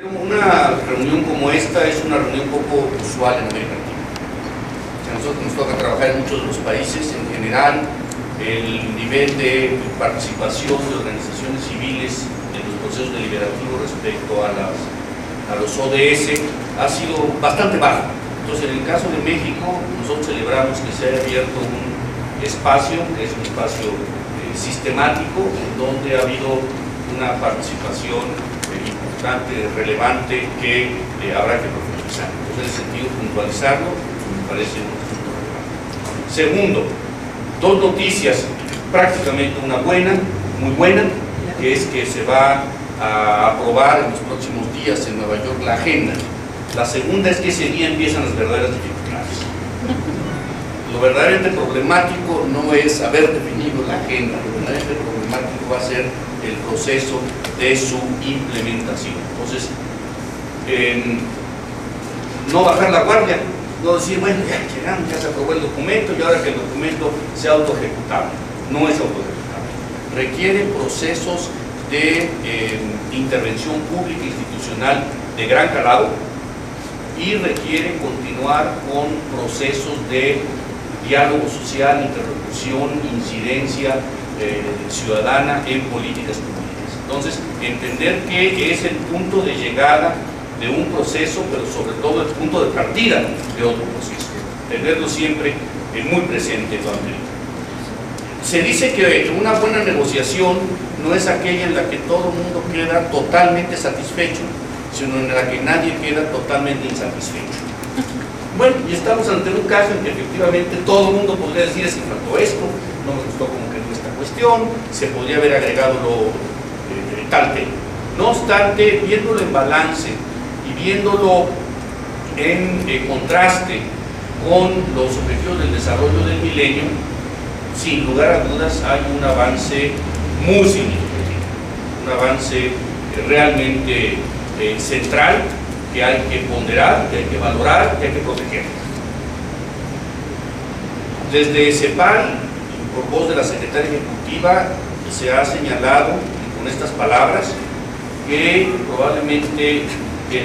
Una reunión como esta es una reunión poco usual en América Latina. A nosotros nos toca trabajar en muchos de los países. En general, el nivel de participación de organizaciones civiles en los procesos deliberativos respecto a los ODS ha sido bastante bajo. Entonces, en el caso de México, nosotros celebramos que se haya abierto un espacio, que es un espacio sistemático, en donde ha habido una participación importante, relevante, que habrá que profundizar. Entonces, en ese sentido, puntualizarlo me parece un asunto relevante. Segundo, dos noticias, prácticamente una buena, muy buena, que es que se va a aprobar en los próximos días en Nueva York la agenda. La segunda es que ese día empiezan las verdaderas dificultades. Lo verdaderamente problemático no es haber definido la agenda, lo verdaderamente problemático va a ser el proceso de su implementación. Entonces, no bajar la guardia, no decir, bueno, ya llegamos, ya se aprobó el documento y ahora que el documento sea autoejecutable. No es autoejecutable. Requiere procesos de intervención pública e institucional de gran calado y requiere continuar con procesos de diálogo social, interlocución, incidencia ciudadana en políticas públicas. Entonces, entender que es el punto de llegada de un proceso, pero sobre todo el punto de partida de otro proceso. Tenerlo siempre muy presente durante el tiempo. Se dice que una buena negociación no es aquella en la que todo el mundo queda totalmente satisfecho, sino en la que nadie queda totalmente insatisfecho. Bueno, y estamos ante un caso en que efectivamente todo el mundo podría decir, es que faltó esto, no me gustó como que esta cuestión, se podría haber agregado tal tema. No obstante, viéndolo en balance y viéndolo en contraste con los objetivos del desarrollo del milenio, sin lugar a dudas hay un avance muy significativo, un avance realmente central, que hay que ponderar, que hay que valorar, que hay que proteger. Desde CEPAL, por voz de la Secretaria Ejecutiva, se ha señalado con estas palabras que probablemente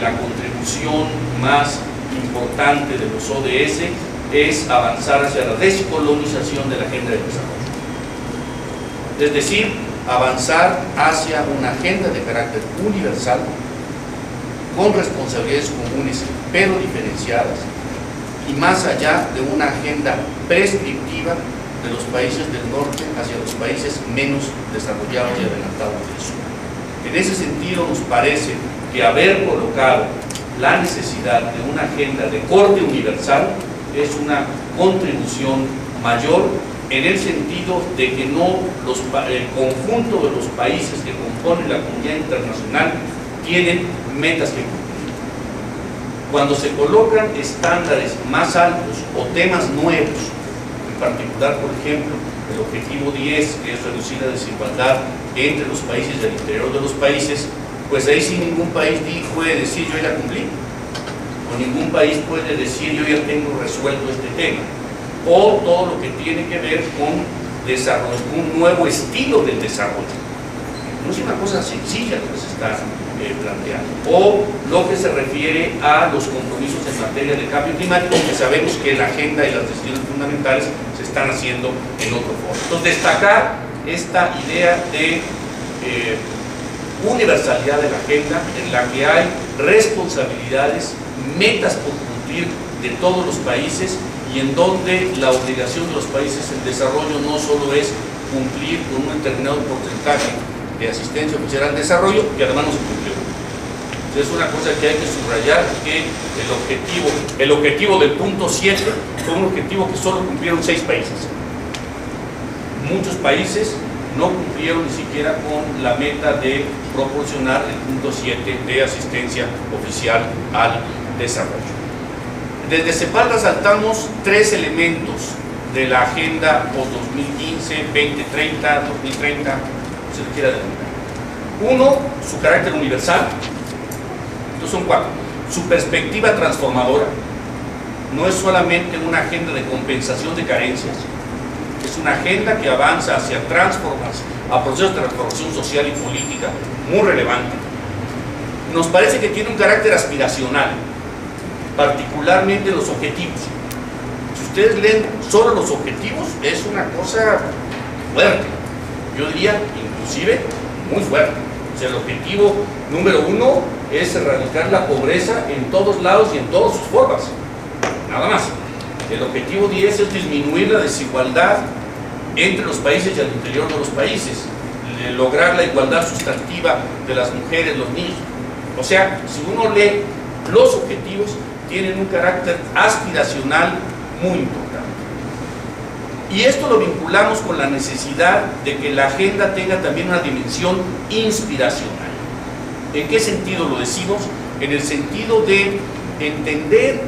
la contribución más importante de los ODS es avanzar hacia la descolonización de la agenda del desarrollo. Es decir, avanzar hacia una agenda de carácter universal, con responsabilidades comunes pero diferenciadas, y más allá de una agenda prescriptiva de los países del norte hacia los países menos desarrollados y adelantados del sur. En ese sentido, nos parece que haber colocado la necesidad de una agenda de corte universal es una contribución mayor, en el sentido de que no el conjunto de los países que componen la comunidad internacional tienen metas que cumplir. Cuando se colocan estándares más altos o temas nuevos, en particular, por ejemplo, el objetivo 10, que es reducir la desigualdad entre los países y el interior de los países, pues ahí sí ningún país puede decir yo ya cumplí, o ningún país puede decir yo ya tengo resuelto este tema, o todo lo que tiene que ver con desarrollo, un nuevo estilo del desarrollo. No es una cosa sencilla lo que se está planteando, o lo que se refiere a los compromisos en materia de cambio climático, que sabemos que la agenda y las decisiones fundamentales se están haciendo en otro foro. Entonces, destacar esta idea de universalidad de la agenda, en la que hay responsabilidades, metas por cumplir de todos los países, y en donde la obligación de los países en desarrollo no solo es cumplir con un determinado porcentaje de asistencia oficial al desarrollo, que además no se cumplió. Entonces, es una cosa que hay que subrayar, que el objetivo del punto 7 fue un objetivo que solo cumplieron 6 países. Muchos países no cumplieron ni siquiera con la meta de proporcionar el punto 7 de asistencia oficial al desarrollo. Desde CEPAL resaltamos 3 elementos de la agenda post-2015, 2030, 2030, se le quiera denominar. Uno, su carácter universal. Estos son 4. Su perspectiva transformadora. No es solamente una agenda de compensación de carencias, es una agenda que avanza hacia transformación, a procesos de transformación social y política muy relevante. nos parece que tiene un carácter aspiracional, particularmente los objetivos. Si ustedes leen solo los objetivos, es una cosa fuerte, yo diría inclusive muy fuerte. O sea, el objetivo número 1 es erradicar la pobreza en todos lados y en todas sus formas, nada más. El objetivo 10 es disminuir la desigualdad entre los países y al interior de los países, lograr la igualdad sustantiva de las mujeres, los niños. O sea, si uno lee los objetivos, tienen un carácter aspiracional muy importante. Y esto lo vinculamos con la necesidad de que la agenda tenga también una dimensión inspiracional. ¿En qué sentido lo decimos? En el sentido de entender,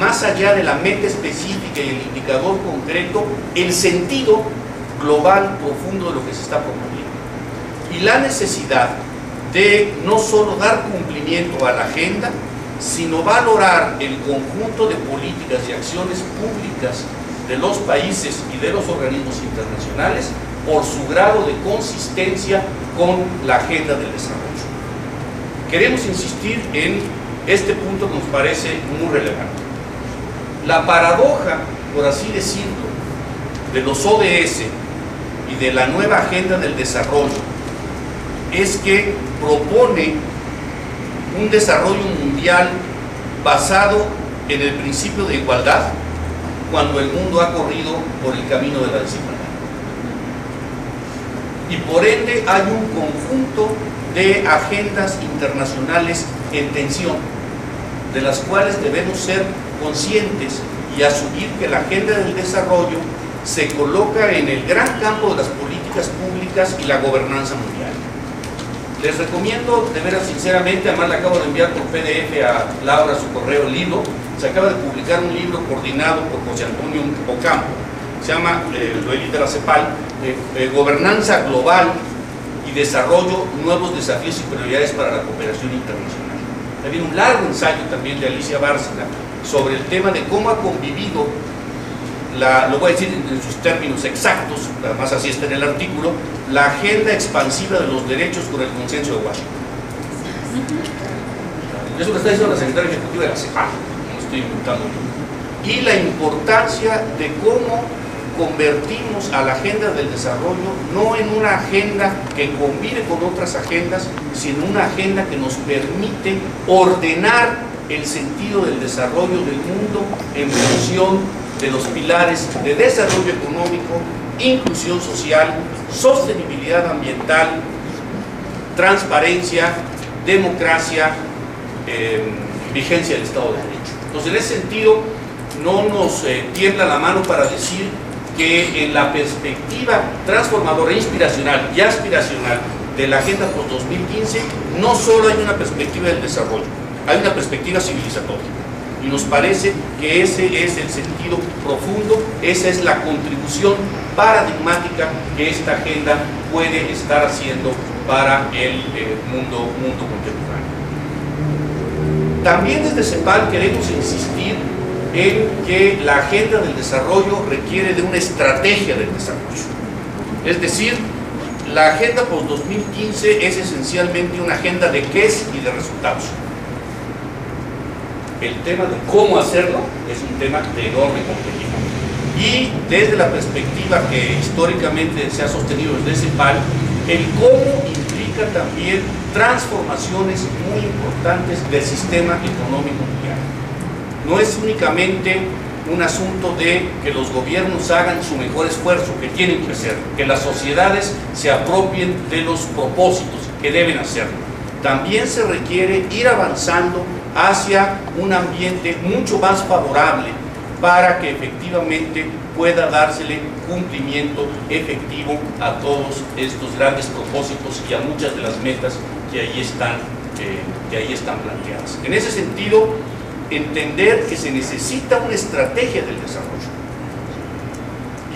más allá de la meta específica y el indicador concreto, el sentido global profundo de lo que se está promoviendo. Y la necesidad de no solo dar cumplimiento a la agenda, sino valorar el conjunto de políticas y acciones públicas de los países y de los organismos internacionales por su grado de consistencia con la agenda del desarrollo. Queremos insistir en este punto que nos parece muy relevante. La paradoja, por así decirlo, de los ODS y de la nueva agenda del desarrollo es que propone un desarrollo mundial basado en el principio de igualdad, cuando el mundo ha corrido por el camino de la desigualdad. Y por ende hay un conjunto de agendas internacionales en tensión, de las cuales debemos ser conscientes y asumir que la agenda del desarrollo se coloca en el gran campo de las políticas públicas y la gobernanza mundial. Les recomiendo, de veras sinceramente, además le acabo de enviar por PDF a Laura su correo, el libro. Se acaba de publicar un libro coordinado por José Antonio Ocampo, se llama, lo edita la CEPAL, Gobernanza Global y Desarrollo, Nuevos Desafíos y Prioridades para la Cooperación Internacional. También un largo ensayo también de Alicia Bárcena sobre el tema de cómo ha convivido, lo voy a decir en sus términos exactos, además así está en el artículo, la agenda expansiva de los derechos con el consenso de Washington. Eso lo está diciendo la secretaria ejecutiva de la CEPAL, no estoy inventando yo. Y la importancia de cómo convertimos a la agenda del desarrollo no en una agenda que convive con otras agendas, sino en una agenda que nos permite ordenar el sentido del desarrollo del mundo en función de los pilares de desarrollo económico, inclusión social, sostenibilidad ambiental, transparencia, democracia, vigencia del Estado de Derecho. Entonces, en ese sentido, no nos tiembla la mano para decir que en la perspectiva transformadora, inspiracional y aspiracional de la Agenda Post-2015, no solo hay una perspectiva del desarrollo, hay una perspectiva civilizatoria. Y nos parece que ese es el sentido profundo, esa es la contribución paradigmática que esta agenda puede estar haciendo para el mundo contemporáneo. También desde CEPAL queremos insistir en que la agenda del desarrollo requiere de una estrategia del desarrollo. Es decir, la agenda post-2015 es esencialmente una agenda de qués y de resultados. El tema de cómo hacerlo es un tema de enorme complejidad. Y desde la perspectiva que históricamente se ha sostenido desde CEPAL, el cómo implica también transformaciones muy importantes del sistema económico mundial. No es únicamente un asunto de que los gobiernos hagan su mejor esfuerzo, que tienen que hacerlo, que las sociedades se apropien de los propósitos que deben hacerlo. También se requiere ir avanzando hacia un ambiente mucho más favorable para que efectivamente pueda dársele cumplimiento efectivo a todos estos grandes propósitos y a muchas de las metas que ahí están planteadas. En ese sentido, entender que se necesita una estrategia del desarrollo.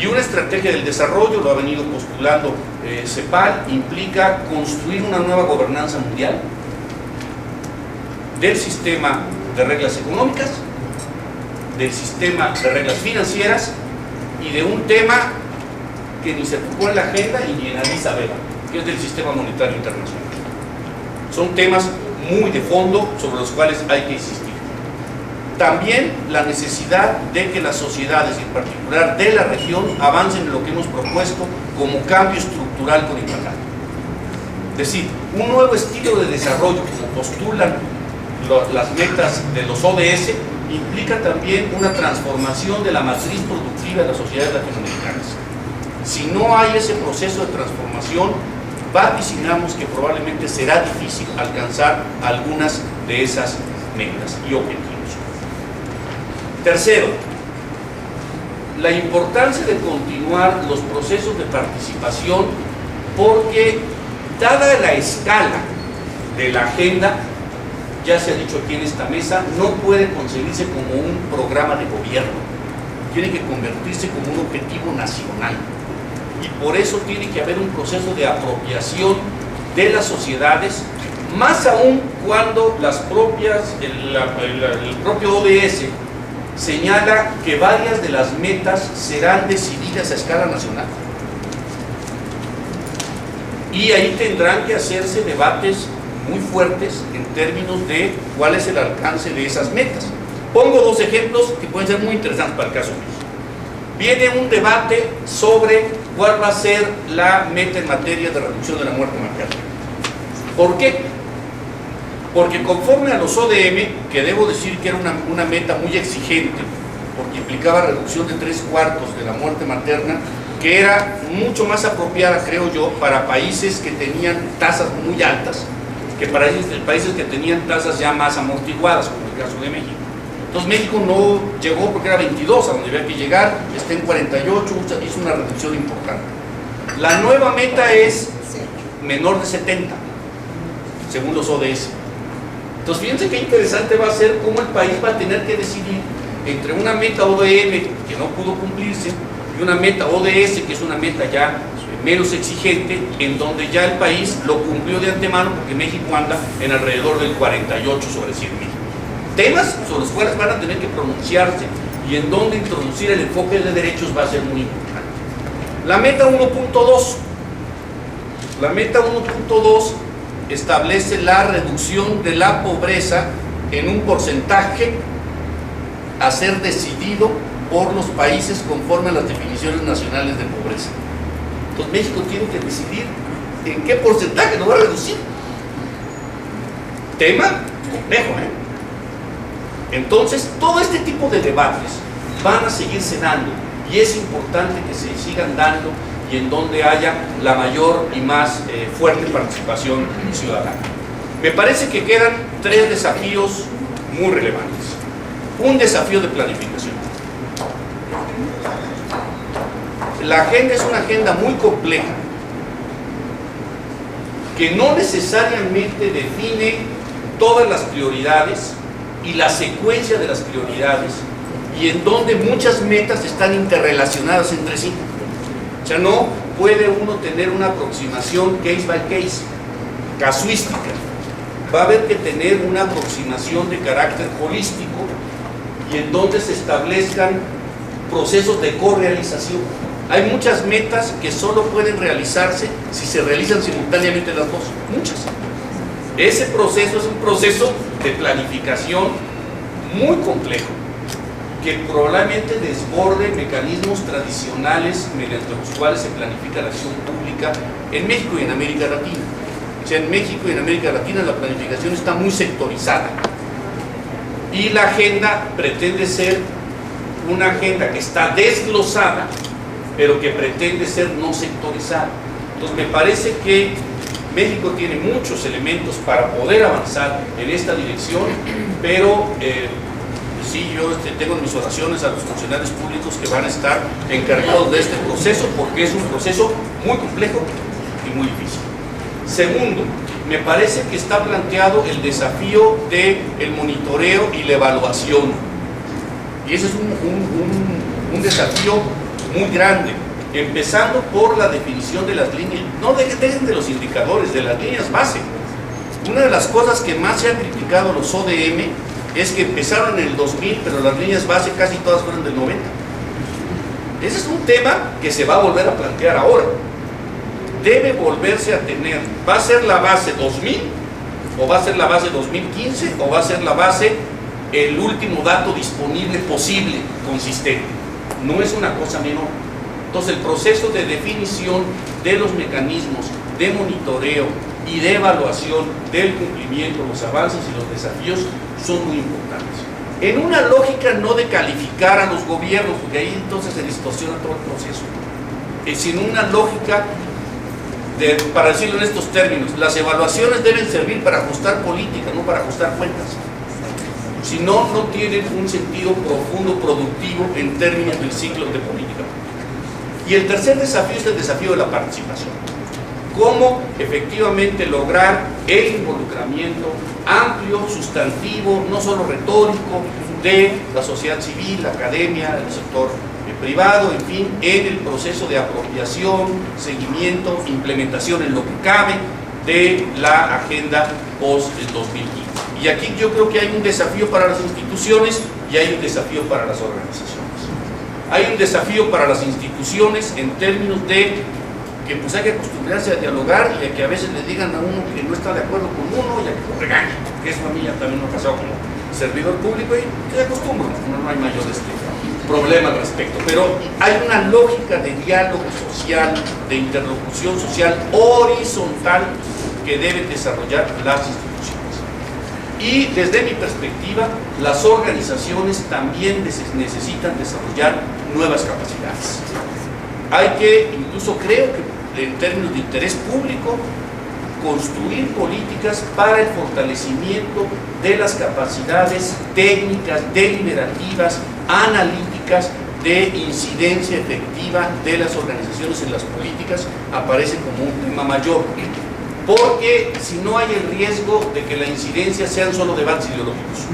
Y una estrategia del desarrollo, lo ha venido postulando CEPAL, implica construir una nueva gobernanza mundial del sistema de reglas económicas, del sistema de reglas financieras y de un tema que ni se ocupó en la agenda y ni en Addis Abeba, que es del sistema monetario internacional. Son temas muy de fondo sobre los cuales hay que insistir. También la necesidad de que las sociedades, en particular de la región, avancen en lo que hemos propuesto como cambio estructural con impacto. Es decir, un nuevo estilo de desarrollo, como postulan las metas de los ODS, implica también una transformación de la matriz productiva de las sociedades latinoamericanas. Si no hay ese proceso de transformación, vaticinamos que probablemente será difícil alcanzar algunas de esas metas y objetivos. Tercero, la importancia de continuar los procesos de participación, porque dada la escala de la agenda, ya se ha dicho aquí en esta mesa, no puede concebirse como un programa de gobierno, tiene que convertirse como un objetivo nacional, y por eso tiene que haber un proceso de apropiación de las sociedades, más aún cuando las propias, el propio ODS señala que varias de las metas serán decididas a escala nacional. Y ahí tendrán que hacerse debates muy fuertes en términos de cuál es el alcance de esas metas. Pongo dos ejemplos que pueden ser muy interesantes para el caso mío. Viene un debate sobre cuál va a ser la meta en materia de reducción de la muerte materna. ¿Por qué? Porque conforme a los ODM, que debo decir que era una meta muy exigente, porque implicaba reducción de 3/4 de la muerte materna, que era mucho más apropiada, creo yo, para países que tenían tasas muy altas, que para países que tenían tasas ya más amortiguadas, como el caso de México. Entonces México no llegó porque era 22 a donde había que llegar, está en 48, hizo una reducción importante. La nueva meta es menor de 70, según los ODS. Entonces fíjense qué interesante va a ser cómo el país va a tener que decidir entre una meta ODM que no pudo cumplirse y una meta ODS que es una meta ya menos exigente, en donde ya el país lo cumplió de antemano, porque México anda en alrededor del 48 sobre 100,000. Temas sobre los cuales van a tener que pronunciarse y en donde introducir el enfoque de derechos va a ser muy importante. La meta 1.2. La meta 1.2 establece la reducción de la pobreza en un porcentaje a ser decidido por los países conforme a las definiciones nacionales de pobreza. Entonces México tiene que decidir en qué porcentaje lo va a reducir. Tema complejo, ¿eh? Entonces todo este tipo de debates van a seguirse dando y es importante que se sigan dando y en donde haya la mayor y más fuerte participación ciudadana. Me parece que quedan tres desafíos muy relevantes. Un desafío de planificación. La agenda es una agenda muy compleja que no necesariamente define todas las prioridades y la secuencia de las prioridades y en donde muchas metas están interrelacionadas entre sí. O sea, no puede uno tener una aproximación case by case, casuística. Va a haber que tener una aproximación de carácter holístico y en donde se establezcan procesos de correalización. Hay muchas metas que solo pueden realizarse si se realizan simultáneamente las dos, muchas. Ese proceso es un proceso de planificación muy complejo, que probablemente desborde mecanismos tradicionales mediante los cuales se planifica la acción pública en México y en América Latina. O sea, en México y en América Latina la planificación está muy sectorizada y la agenda pretende ser una agenda que está desglosada, pero que pretende ser no sectorizada. Entonces me parece que México tiene muchos elementos para poder avanzar en esta dirección, pero sí, yo tengo en mis oraciones a los funcionarios públicos que van a estar encargados de este proceso, porque es un proceso muy complejo y muy difícil. Segundo, me parece que está planteado el desafío del monitoreo y la evaluación, y ese es un desafío muy grande, empezando por la definición de las líneas, no dejen de los indicadores, de las líneas base. Una de las cosas que más se han criticado los ODM es que empezaron en el 2000, pero las líneas base casi todas fueron del 90. Ese es un tema que se va a volver a plantear ahora. Debe volverse a tener, va a ser la base 2000 O va a ser la base 2015 o va a ser la base el último dato disponible posible, consistente. No es una cosa menor. Entonces el proceso de definición de los mecanismos de monitoreo y de evaluación del cumplimiento, los avances y los desafíos son muy importantes. En una lógica no de calificar a los gobiernos, porque ahí entonces se distorsiona todo el proceso, sino una lógica de, para decirlo en estos términos, las evaluaciones deben servir para ajustar política, no para ajustar cuentas. Si no, no tienen un sentido profundo, productivo en términos del ciclo de política. Y el tercer desafío es el desafío de la participación. Cómo efectivamente lograr el involucramiento amplio, sustantivo, no solo retórico, de la sociedad civil, la academia, el sector privado, en fin, en el proceso de apropiación, seguimiento, implementación en lo que cabe de la agenda post-2015. Y aquí yo creo que hay un desafío para las instituciones y hay un desafío para las organizaciones. Hay un desafío para las instituciones en términos de que pues hay que acostumbrarse a dialogar y a que a veces le digan a uno que no está de acuerdo con uno y a que lo regañen, que eso a mí ya también me ha pasado como servidor público y se acostumbran, no hay mayor problema al respecto, pero hay una lógica de diálogo social, de interlocución social horizontal que deben desarrollar las instituciones. Y desde mi perspectiva, las organizaciones también necesitan desarrollar nuevas capacidades. Hay que, incluso creo que en términos de interés público, construir políticas para el fortalecimiento de las capacidades técnicas, deliberativas, analíticas, de incidencia efectiva de las organizaciones en las políticas, aparece como un tema mayor. Porque si no hay el riesgo de que la incidencia sean solo debates ideológicos.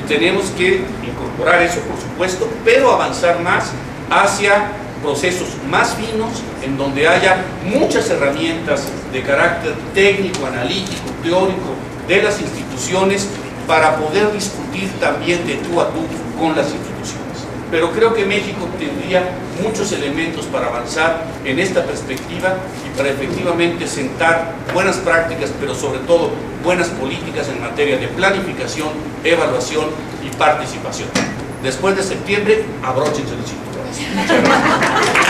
Y tenemos que incorporar eso, por supuesto, pero avanzar más hacia procesos más finos, en donde haya muchas herramientas de carácter técnico, analítico, teórico de las instituciones para poder discutir también de tú a tú con las instituciones. Pero creo que México tendría muchos elementos para avanzar en esta perspectiva y para efectivamente sentar buenas prácticas, pero sobre todo buenas políticas en materia de planificación, evaluación y participación. Después de septiembre, abróchense los cinturones. Muchas gracias.